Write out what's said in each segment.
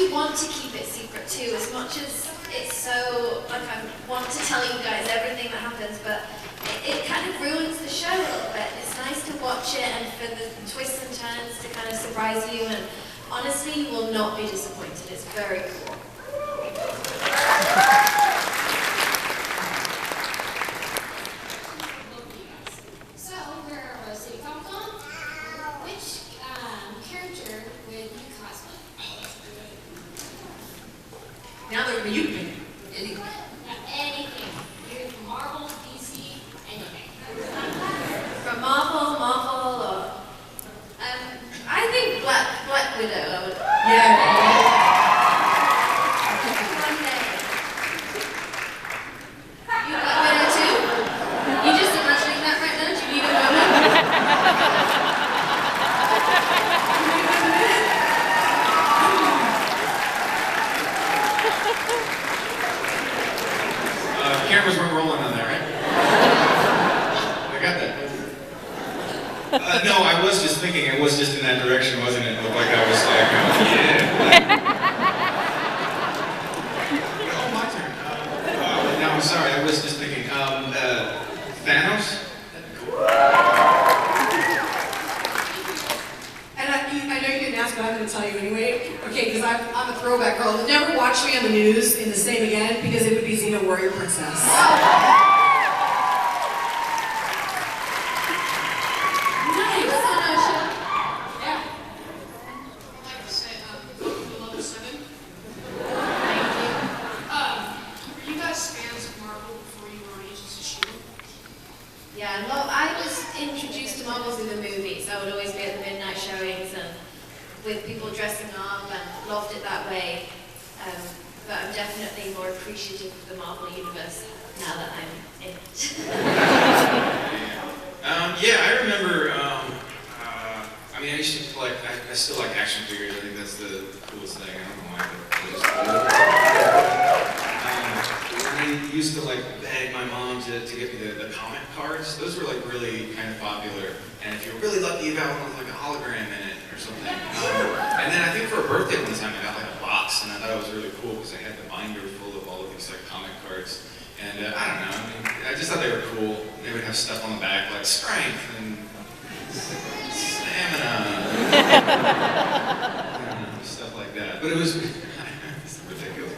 do want to keep it secret too, as much as it's so, like, I want to tell you guys everything that happens, but it kind of ruins the show a little bit. It's nice to watch it and for the twists and turns to kind of surprise you, and honestly, you will not be disappointed. It's very cool. So, we're a city Comic-Con. Which character would you cosplay? Now they're you pick anything. Anything. You're from Marvel, DC, anything. From Marvel, or I think Black Widow. I would. Yeah. One day. You Black Widow too? You just imagining that right now? Do you need a moment? Cameras weren't rolling on that, right? I got that. No, I was just thinking it was just in that direction, wasn't it? It looked like I was like, yeah. Oh, my turn. No, I'm sorry, I was just thinking, Thanos? And I know you didn't ask, but I'm going to tell you anyway. Okay, because I'm a throwback girl. Never watch me on the news in the same again, because it would be Xena Warrior Princess. Yeah, well, I was introduced to Marvel through the movies. I would always be at the midnight showings and with people dressing up and loved it that way. But I'm definitely more appreciative of the Marvel universe now that I'm in it. Yeah, I remember, I mean, I used to collect, I still like action figures. I think that's the coolest thing. I don't know why, but it is cool. I used to like beg my mom to get me the comic cards. Those were like really kind of popular. And if you're really lucky, you got one with like a hologram in it or something. And then I think for a birthday one time, I got like a box, and I thought it was really cool because I had the binder full of all of these like comic cards. And I don't know, I mean, I just thought they were cool. They would have stuff on the back like strength and stamina. I don't know, stuff like that. But it was it's ridiculous.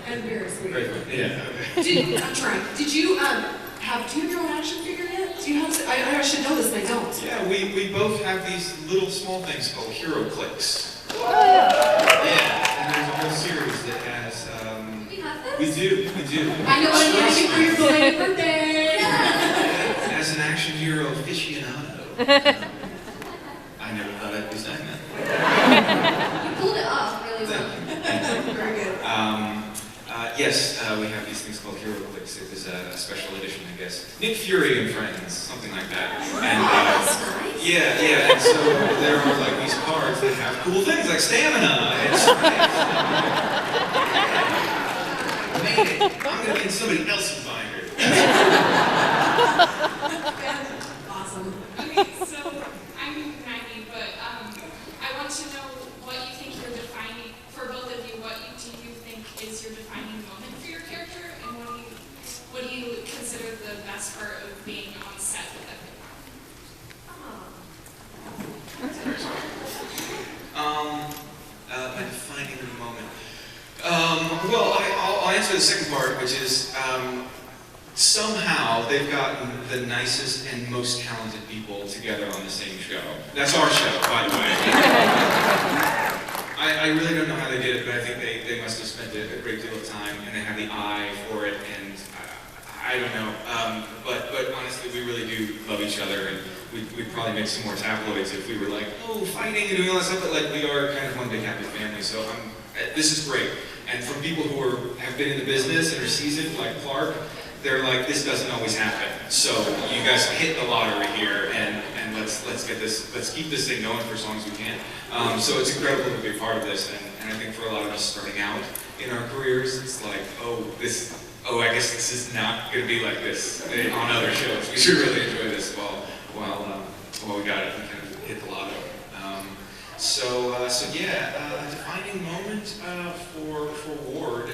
And very sweet. Very fun. Yeah. Okay. I'm trying. Did you do you have your own action figure yet? Do you have? I should know this, but I don't. Yeah, we both have these little small things called hero clicks. Oh, yeah. Yeah, and there's a whole series that has. We have this? We do. I know what I'm asking for your belated birthday. As an action hero aficionado, I never thought I'd be saying that. You pulled it off really well. Very good. Yes, we have these things called hero clicks. It was a special edition, I guess. Nick Fury and Friends, something like that. And That's nice. yeah, and so there are like these cards that have cool things like stamina and strength. Made it. I'm gonna be in somebody else's binder. Awesome. Okay, so I'm 90, but I want to know what you think you're defining, for both of you, what do you think is your defining moment for your character, and what do you consider the best part of being on set with everyone? My defining moment. Well, I'll answer the second part, which is somehow they've gotten the nicest and most talented people together on the same show. That's our show, by the way. I really don't know how they did it, but I think they must have spent a great deal of time, and they have the eye for it, and I don't know. But honestly, we really do love each other, and we'd probably make some more tabloids if we were like, oh, fighting and doing all that stuff, but like we are kind of one big happy family, so this is great. And for people who have been in the business and are seasoned, like Clark, they're like, this doesn't always happen. So you guys hit the lottery here, and let's keep this thing going for as long as we can. So it's incredible to be a part of this, and I think for a lot of us starting out in our careers, it's like, I guess this is not going to be like this on other shows. We should really enjoy this while we got it and kind of hit the lotto. So yeah, defining moment for Ward. I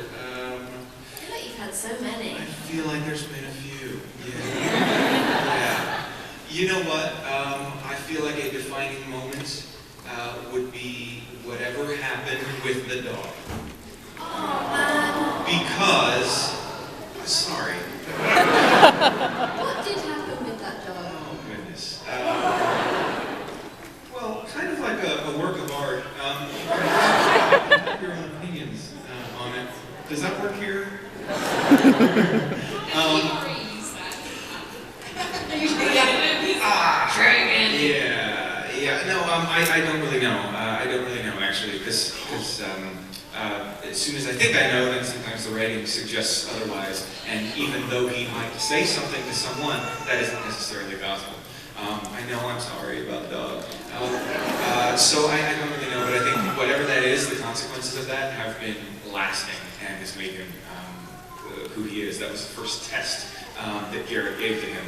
feel like you've had so many. I feel like there's been a few. Yeah. Yeah. You know what? I feel like a defining moment would be whatever happened with the dog. Oh man. Because, sorry. What did happen with that dog? Oh goodness. Well, kind of like a work of art. Your own opinions on it. Does that work here? Yeah. No, I don't really know. I don't really know actually, because as soon as I think I know, then sometimes the writing suggests otherwise. And even though he might say something to someone, that isn't necessarily gospel. I know I'm sorry about the dog. So I don't really know, but I think whatever that is, the consequences of that have been lasting and has made him who he is. That was the first test that Garrett gave to him.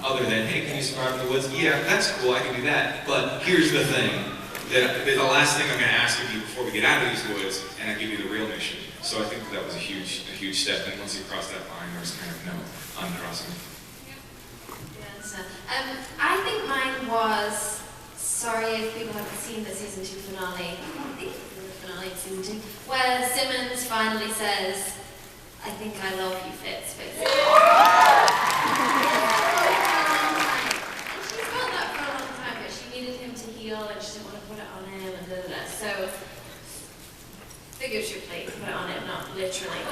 Other than, hey, can you survive in the woods? Yeah, that's cool, I can do that. But here's the thing, that the last thing I'm going to ask of you before we get out of these woods, and I give you the real mission. So I think that was a huge step, and once you crossed that line, there was kind of no uncrossing. I think mine was, sorry if people haven't seen the season 2 finale, I think it's the finale of season 2, where Simmons finally says, I think I love you, Fitz, basically. And she's felt that for a long time, but she needed him to heal and she didn't want to put it on him and da-da-da. So, figuratively, put it on him, not literally.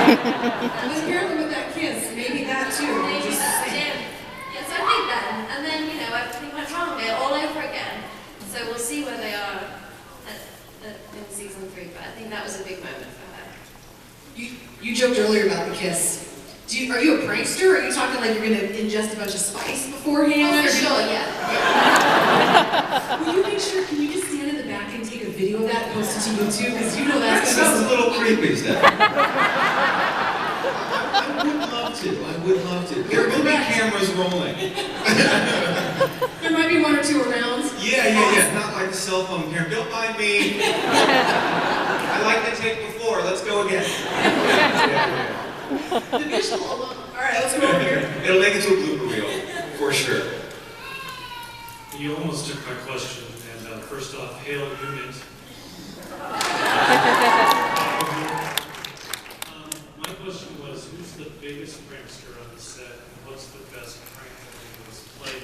And with apparently with that kiss, maybe that too. Maybe Just that saying. did. Yes, I think that. And then, you know, everything went wrong there all over again. So we'll see where they are in season 3, but I think that was a big moment for her. You joked earlier about the kiss. Are you a prankster? Or are you talking like you're going to ingest a bunch of spice beforehand? Oh, for sure, yeah. Will you make sure, can you just stand in the back and take a video of that and post it to YouTube? Because you know That that's sounds a going to little creepy, Steph. I would love to. There will be cameras rolling. There might be 1 or 2 around. Yeah. Not like the cell phone camera. Don't mind me. I like the take before. Let's go again. The visual alone. All right, let's go over here. It'll make it to a blooper reel, for sure. You almost took my question, and first off, hail unit. My question was, who's the biggest prankster on the set, and what's the best prank that was played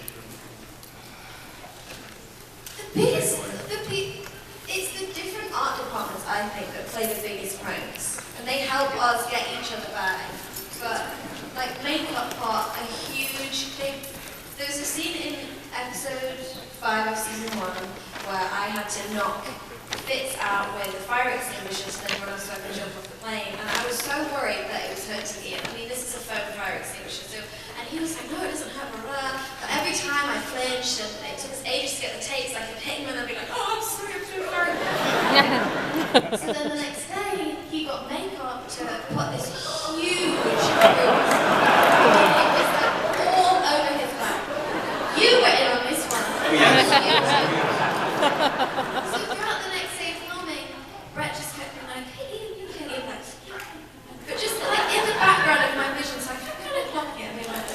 It's the different art departments, I think, that play the biggest pranks. And they help us get each other back. But, like, makeup part, a huge thing. There's a scene in episode 5 of season 1 where I had to knock Fitz out with a fire extinguisher so then run off so I could jump off the plane. And I was so worried that it was hurting Ian. I mean, this is a foam fire extinguisher. And he was like, no, it doesn't hurt, blah, blah. But every time I flinched and it took us ages to get the takes, I could hit him and I'd be like, oh, I'm sorry, I'm so sorry. So then the next day, he got makeup to put this huge bruise. It was like all over his back. You were in on this one. So throughout the next day filming, Brett just kept being like, hey, Ian, you okay? Ian, like, but just like in the background of my vision, so I kept kind of looking at him like,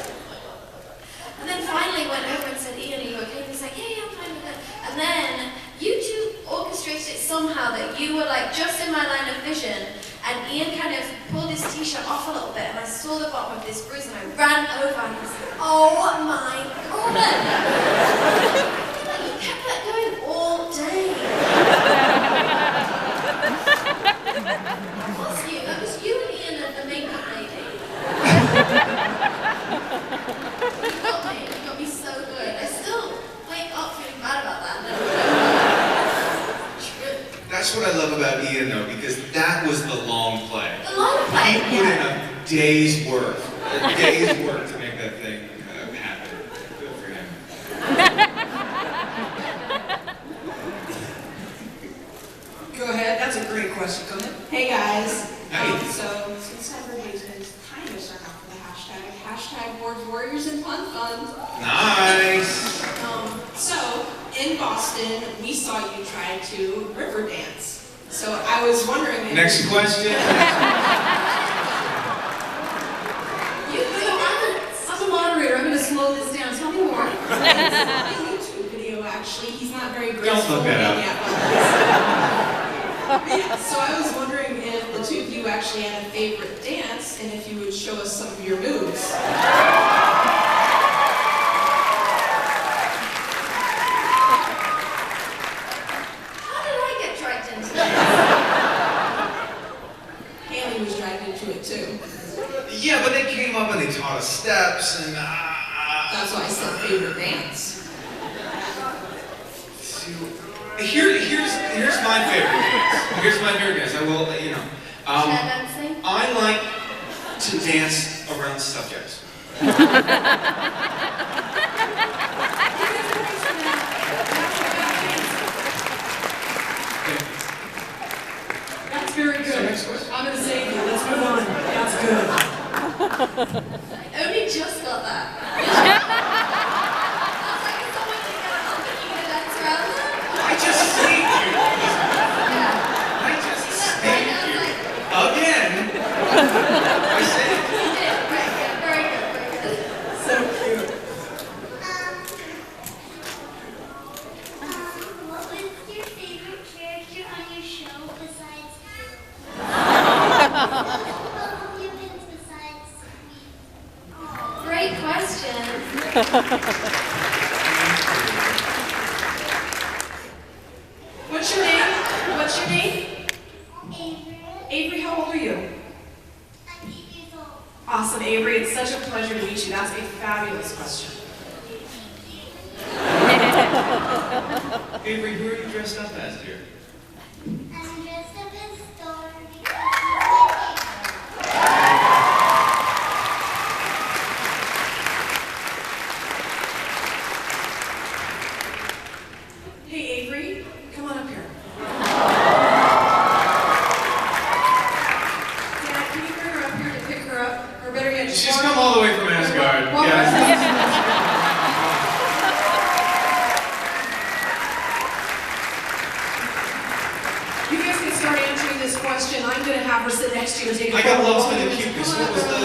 and then finally went over and said, Ian, are you okay? And he's like, yeah, I'm fine with it. And then you two orchestrated it somehow that you were like just in my line of vision, and Ian kind of pulled his t-shirt off a little bit, and I saw the bottom of this bruise, and I ran over, and he was like, oh my god! You kept that going all day. That was you. That was you and Ian and the makeup lady. You got me so good. I still wake up feeling bad about that. That's what I love about Ian, though, because that was the long play. The long play, He put in a day's work to make that thing happen. Good for him. Go ahead, that's a great question. Go ahead. Hey guys. Hey. So since everybody's been kind of stuck off with the hashtag Warriors and Fun Fun. Nice. So in Boston, we saw you try to river dance. So I was wondering if... Next question. I'm the moderator. I'm going to slow this down. Tell me more. It's a YouTube video, actually. He's not very graceful. Don't look that up. Yeah, so I was wondering if the two of you actually had a favorite dance, and if you would show us some of your moves. How did I get dragged into this? Haley was dragged into it too. Yeah, but they came up and they taught us steps and That's why I said favorite dance. Here's my favorite dance. Here's my favorite dance. I will let you know. Chair dancing? I like to dance around subjects. That's very So good. next question. I'm going to say, let's move on. That's good. I only just got that. I was like, is someone going to get up and you going to dance around them? I just saved you. Yeah. I just Right, I saved was you. like, Again. I saved you. you did. Right, yeah, very good, very good. So cute. What was your favorite character on your show besides you? Humans besides me. Great question. What's your name? What's your name? Avery, Avery, how old are you? I'm 8 years old. Awesome, Avery. It's such a pleasure to meet you. That's a fabulous question. Avery, who are you dressed up as, dear? I'm dressed up as Storm because Hey, Avery, come on up here. Dad, can you bring her up here to pick her up? Or better yet, just She's walk- come all the way from Asgard. walk- Yeah. You guys can start answering this question. I'm going to have her sit next to you and take a I got photo. lost in the cuteness. What was the...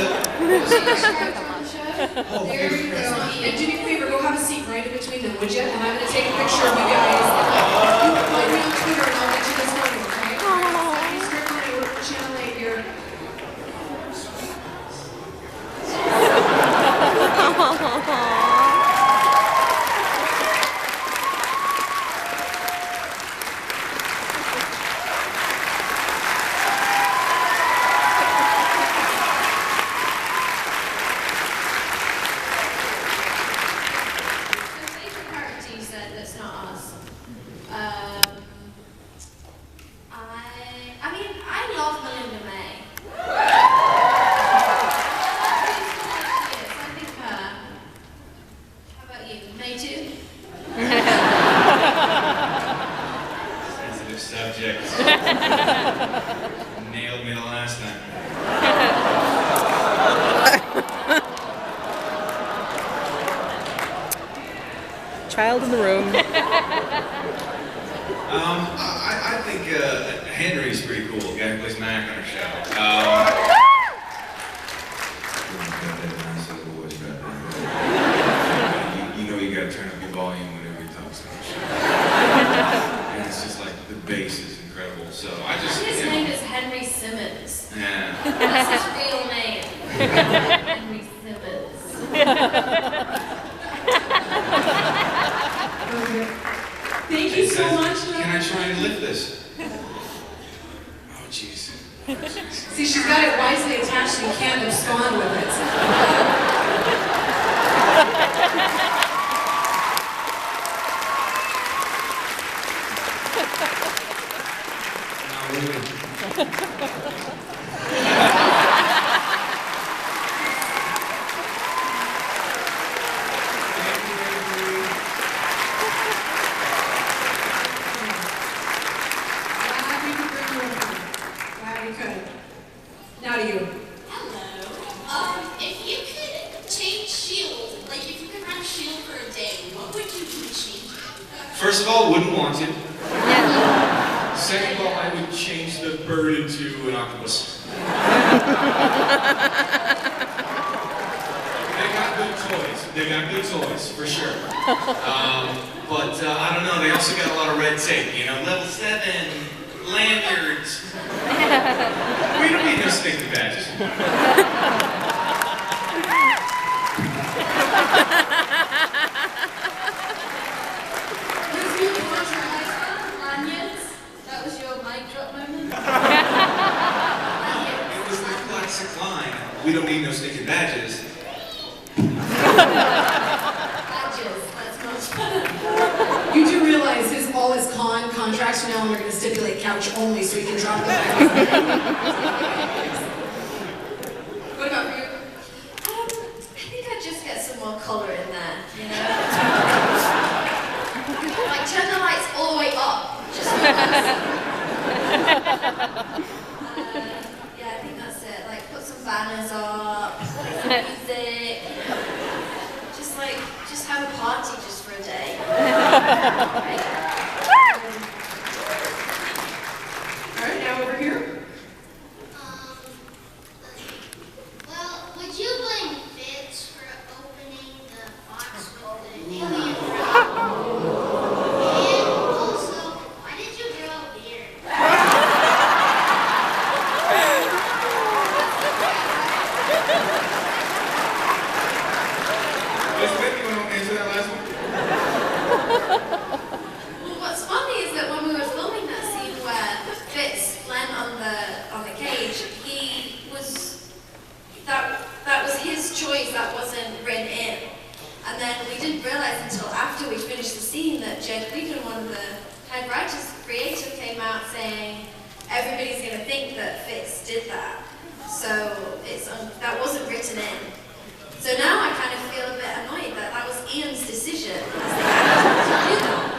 Oh, There you go. favorite. And do me a favor, go have a seat right in between them, would you? And I'm going to take a picture of you guys. You can find me on Twitter and I'll get you this photo, okay? He's Strickland, we're Channel 8 here. The favorite character you said that's not us. I mean, I love Melinda May. I think her. How about you? May too? Sensitive subject. Nailed me the last time. Child in the room. I think Henry's pretty cool. The guy who plays Mac on our show. You know you gotta turn up your volume whenever he talks on the show. And it's just like the bass is incredible. So I just His name is Henry Simmons. yeah. That's his real name. Henry Simmons. Okay. Thank you so much. Can I try and lift this? Oh jeez. See, she's got it wisely attached so you can't abscond with it. Now really. Glad we could bring you in. Glad we could. Now to you. Hello. If you could change S.h.i.e.L.D., like if you could run S.h.i.e.L.D. for a day, what would you do to change it? change the bird into an octopus. They got good toys, for sure. But I don't know, they also got a lot of red tape, you know, level 7, lanyards. We don't need no sticky badges. That was your mic drop moment? It was the classic line, we don't need no sticky badges. Badges, that's much better. You do realize all his contracts from now on are going to stipulate couch only, so he can drop the back. What about you? I think I'd just get some more colour in there, you know? Like, turn the lights all the way up, just for us. Yeah, I think that's it. Like, put some banners up, play some music. Just have a party just for a day. All right, now over here. Well, would you blame Fitz for opening the box with the alien rock? And also, why did you grow a beard? Well, what's funny is that when we were filming that scene where Fitz leant on the cage, that was his choice, that wasn't written in. And then we didn't realize until after we finished the scene that Jed Whedon, one of the head writers, creative, came out saying everybody's going to think that Fitz did that. So that wasn't written in. So now I kind of feel a bit annoyed that that was Ian's decision as the actor to do that.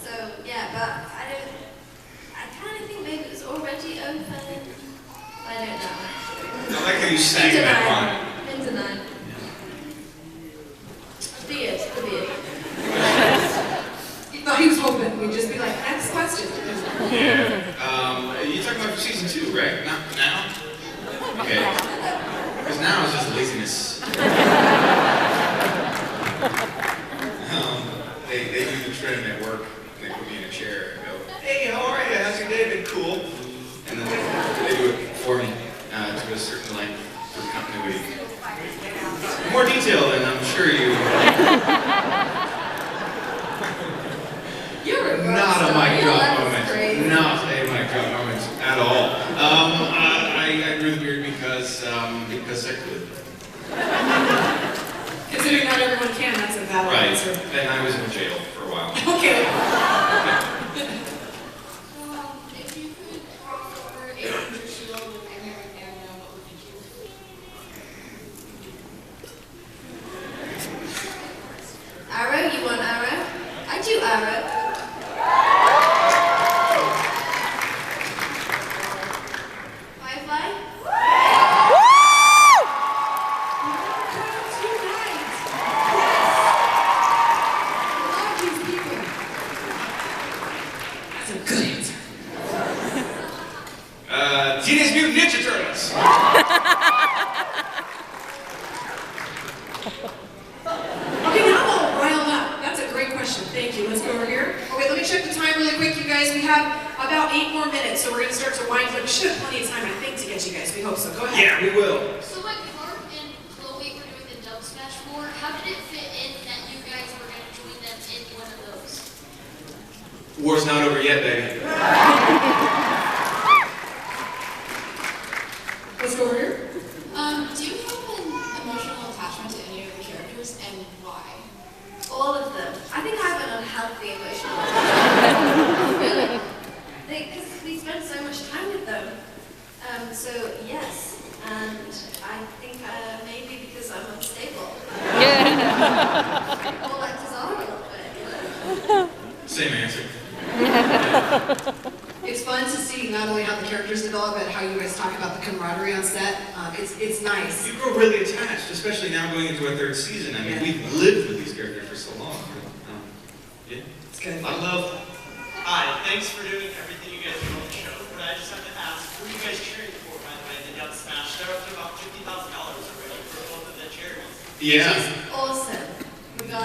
So yeah, but I kind of think maybe it was already open. I don't know. I like how you sang that line. In denial. The beard. He thought he was hoping we'd just be like, next question. Yeah. You're talking about for season 2, right? Not now? Okay. Because now it's just laziness. They do the trim at work. They put me in a chair and go, hey, how are you? How's your day been? Cool. And then they do it for me to a certain length for continuity. More detail than I'm sure you. You're a Not a mic drop moment. Crazy. Not a mic drop moment at all. I grew the beard because I could. Considering not everyone can, that's a valid answer. Right. Then I was in jail for a while. Okay. If you could cross over s.h.i.e.l.d. with any right now, what would you choose? Arrow? You want Arrow? I do Arrow. Firefly? That's a good answer. Teenage Mutant Ninja Turtles. Okay, now I'm all riled up. That's a great question. Thank you. Let's go over here. Oh, wait, let me check the time really quick, you guys. We have about 8 more minutes, so we're going to start to wind, but we should have plenty of time, I think, to get you guys. We hope so. Go ahead. Yeah, we will. So when Clark and Chloe were doing the Dub Smash 4, how did it fit in that you guys were going to join them in one of those? War's not over yet, baby. Let's go over here. Do you have an emotional attachment to any of the characters, and why? All of them. I think I have an unhealthy emotional attachment. Really. Because we spend so much time with them. So, yes. And I think maybe because I'm unstable. All actors are a little bit, you know? Same answer. It's fun to see not only how the characters develop, but how you guys talk about the camaraderie on set. It's nice. You grow really attached, especially now going into our 3rd season. I mean, we've lived with these characters for so long. Yeah. It's good. A lot of love. Hi, thanks for doing everything you guys do on the show. I just have to ask, who are you guys cheering for, by the way, the Dub Smash? They're up to about $50,000 already for both of the charities. Yeah. Which is awesome.